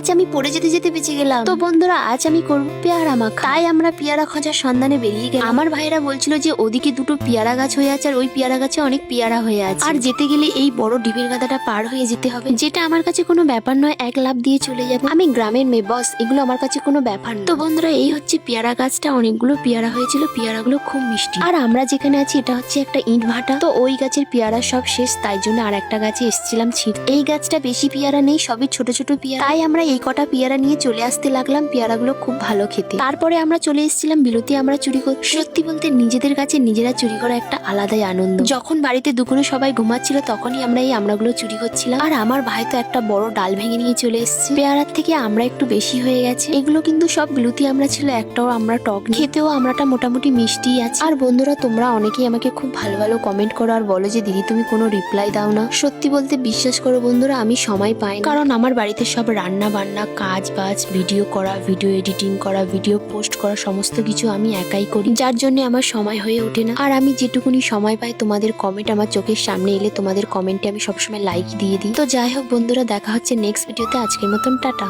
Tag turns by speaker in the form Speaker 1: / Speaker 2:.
Speaker 1: আজ আমি পড়ে যেতে যেতে বেঁচে গেলাম। তো বন্ধুরা আজ আমি করব পেয়ারা মাখা। তাই আমরা পেয়ারা খোঁজার সন্ধানে বেরিয়ে গেলাম। আমার ভাইরা বলছিল যে ওদিকে দুটো পেয়ারা গাছ হয়ে আছে আর ওই পেয়ারা গাছে অনেক পেয়ারা হয়ে আছে, আর যেতে গেলে এই বড় ডিবের গাদাটা পার হয়ে যেতে হবে, যেটা আমার কাছে কোনো ব্যাপার নয়, এক লাফ দিয়ে চলে যাবে। আমি গ্রামের মেয়ে বস, এগুলো আমার কাছে কোনো ব্যাপার না। তো বন্ধুরা এই হচ্ছে পেয়ারা গাছটা, অনেকগুলো পেয়ারা হয়েছিল, পেয়ারাগুলো খুব মিষ্টি। আর আমরা যেখানে আছি এটা হচ্ছে একটা ইট ভাটা। তো ওই গাছের পেয়ারা সব শেষ, তাই জন্য আর একটা গাছে এসেছিলাম ছিঁড়তে। এই গাছটা বেশি পেয়ারা নেই, সবই ছোট ছোট পেয়ারা, তাই আমরা এই কটা পেয়ারা নিয়ে চলে আসতে লাগলাম। পেয়ারাগুলো খুব ভালো খেতে। তারপরে আমরা চলে এসেছিলাম বিলতি আমরা চুরি করতে। সত্যি বলতে নিজেদের কাছে নিজেরা চুরি করা একটা আলাদাই আনন্দ। যখন বাড়িতে দুপুরে সবাই ঘুমাচ্ছিল তখনই আমরা এই আমড়াগুলো চুরি করছিলাম। আর আমার ভাই তো একটা বড় ডাল ভেঙে নিয়ে চলে এসেছে। পেয়ারার থেকে আমরা একটু বেশি হয়ে গেছে। এগুলো কিন্তু সব বিলতি আমরা ছিল, একটাও আমরা টক না। খেতেও আমরাটা মোটামুটি মিষ্টি আছে। আর বন্ধুরা তোমরা অনেকেই আমাকে খুব ভালো ভালো কমেন্ট করো আর বলো যে দিদি তুমি কোনো রিপ্লাই দাও না। সত্যি বলতে বিশ্বাস করো বন্ধুরা আমি সময় পাই না, কারণ আমার বাড়িতে সব রান্না বান্না, কাজ বাজ, ভিডিও করা, ভিডিও এডিটিং করা, ভিডিও পোস্ট করা, সমস্ত কিছু আমি একাই করি, যার জন্য আমার সময় হয়ে ওঠে না। আর আমি যেটুকুনি সময় পাই তোমাদের কমেন্ট আমার চোখের সামনে এলে তোমাদের কমেন্টে আমি সবসময় লাইক দিয়ে দিই। তো যাই হোক বন্ধুরা দেখা হচ্ছে নেক্সট ভিডিওতে। আজকের মতন টাটা।